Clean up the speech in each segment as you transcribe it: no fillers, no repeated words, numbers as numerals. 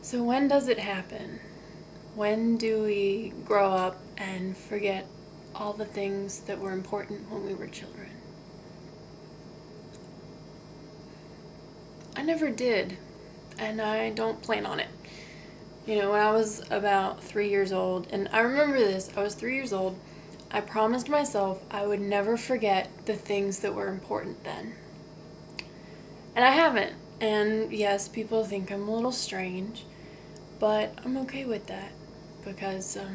So when does it happen? When do we grow up and forget all the things that were important when we were children? I never did, and I don't plan on it. When I was about 3 years old, and I remember this, I was 3 years old, I promised myself I would never forget the things that were important then. And I haven't. And yes, people think I'm a little strange, but I'm okay with that because I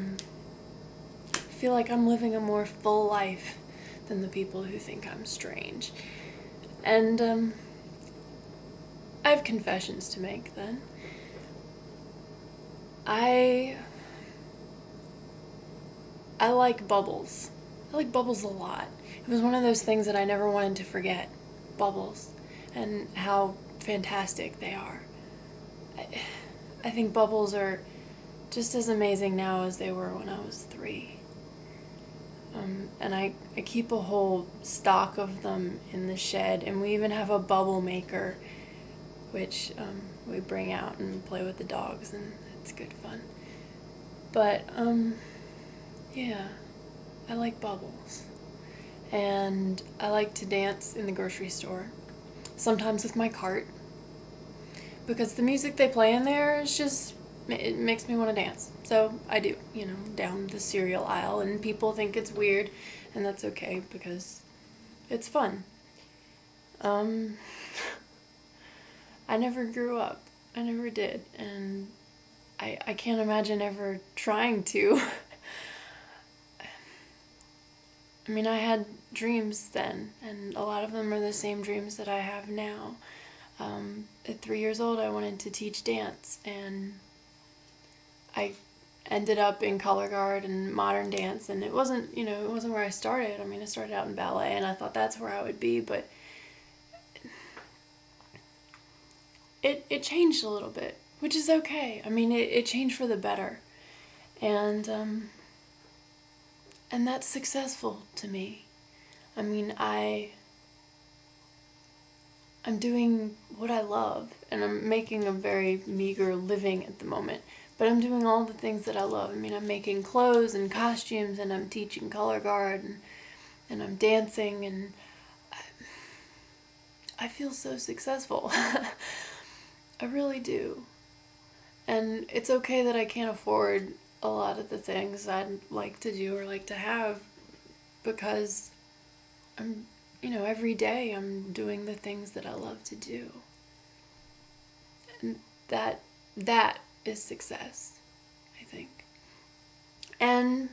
feel like I'm living a more full life than the people who think I'm strange. And I have confessions to make then. I like bubbles. I like bubbles a lot. It was one of those things that I never wanted to forget. Bubbles. And how fantastic they are. I think bubbles are just as amazing now as they were when I was 3. And I keep a whole stock of them in the shed, and we even have a bubble maker, which we bring out and play with the dogs, and it's good fun. But, yeah, I like bubbles. And I like to dance in the grocery store, sometimes with my cart, because the music they play in there is just, it makes me want to dance. So I do, down the cereal aisle, and people think it's weird, and that's okay because it's fun. Um, I never grew up. I never did, and I can't imagine ever trying to. I mean, I had dreams then, and a lot of them are the same dreams that I have now. At 3 years old, I wanted to teach dance, and I ended up in color guard and modern dance, and it wasn't where I started. I mean, I started out in ballet, and I thought that's where I would be, but it changed a little bit, which is okay. I mean, it changed for the better, and that's successful to me. I mean, I'm doing what I love, and I'm making a very meager living at the moment, but I'm doing all the things that I love. I mean, I'm making clothes and costumes, and I'm teaching color guard, and I'm dancing, and I feel so successful. I really do. And it's okay that I can't afford a lot of the things I'd like to do or like to have, because every day I'm doing the things that I love to do. And that is success, I think. And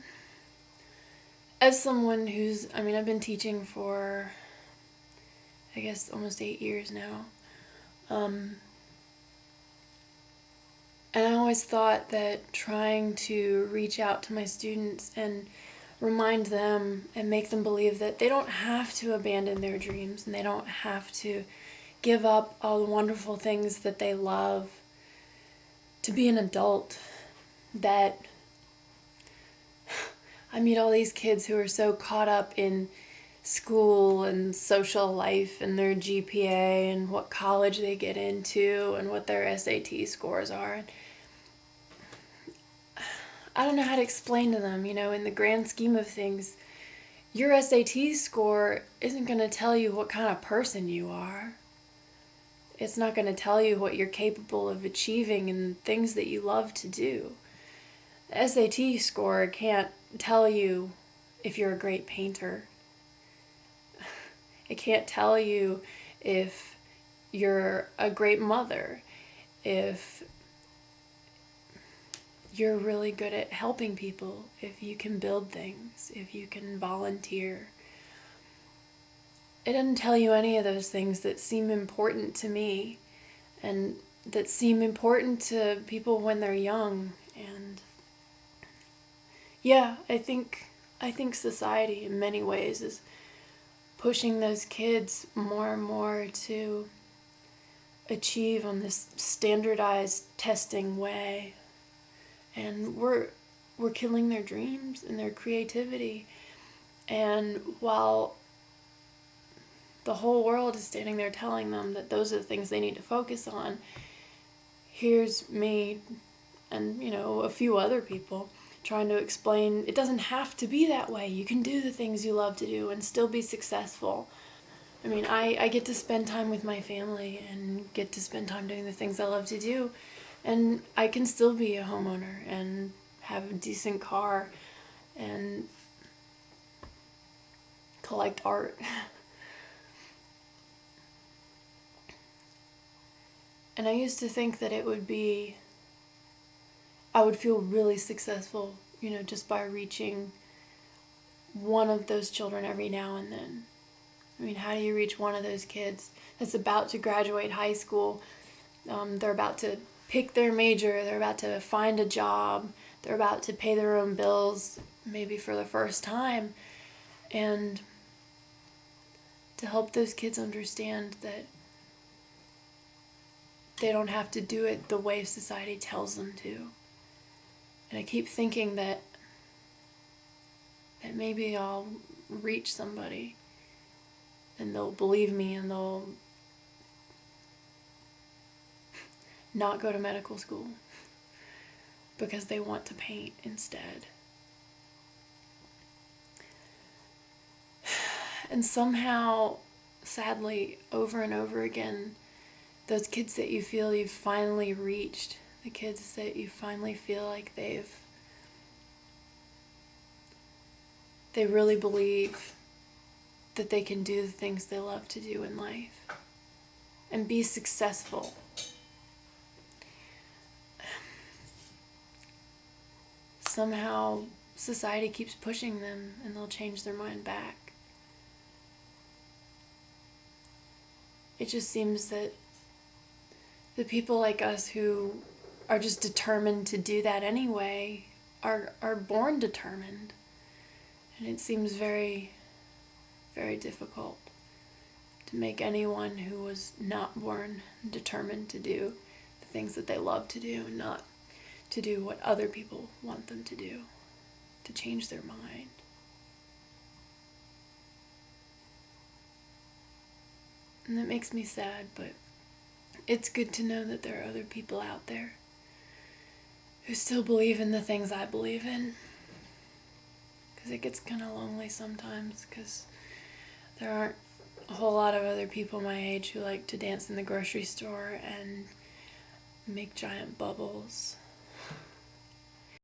as someone I've been teaching for, I guess, almost 8 years now. And I always thought that trying to reach out to my students and remind them and make them believe that they don't have to abandon their dreams, and they don't have to give up all the wonderful things that they love to be an adult. That I meet all these kids who are so caught up in school and social life and their GPA and what college they get into and what their SAT scores are. I don't know how to explain to them, in the grand scheme of things, your SAT score isn't going to tell you what kind of person you are. It's not going to tell you what you're capable of achieving and things that you love to do. The SAT score can't tell you if you're a great painter. It can't tell you if you're a great mother, if you're really good at helping people, if you can build things, if you can volunteer. It doesn't tell you any of those things that seem important to me and that seem important to people when they're young. And yeah, I think society in many ways is pushing those kids more and more to achieve on this standardized testing way. And we're killing their dreams and their creativity. And while the whole world is standing there telling them that those are the things they need to focus on, here's me and, a few other people trying to explain it doesn't have to be that way. You can do the things you love to do and still be successful. I mean, I get to spend time with my family and get to spend time doing the things I love to do. And I can still be a homeowner and have a decent car and collect art. And I used to think that I would feel really successful, just by reaching one of those children every now and then. I mean, how do you reach one of those kids that's about to graduate high school? They're about to pick their major, they're about to find a job, they're about to pay their own bills, maybe for the first time. And to help those kids understand that they don't have to do it the way society tells them to. And I keep thinking that maybe I'll reach somebody and they'll believe me and they'll not go to medical school because they want to paint instead. And somehow, sadly, over and over again, those kids that you feel you've finally reached, the kids that you finally feel like they really believe that they can do the things they love to do in life and be successful. Somehow society keeps pushing them and they'll change their mind back. It just seems that the people like us who are just determined to do that anyway are born determined. And it seems very, very difficult to make anyone who was not born determined to do the things that they love to do and not to do what other people want them to do, to change their mind. And that makes me sad, but it's good to know that there are other people out there who still believe in the things I believe in. Because it gets kind of lonely sometimes, because there aren't a whole lot of other people my age who like to dance in the grocery store and make giant bubbles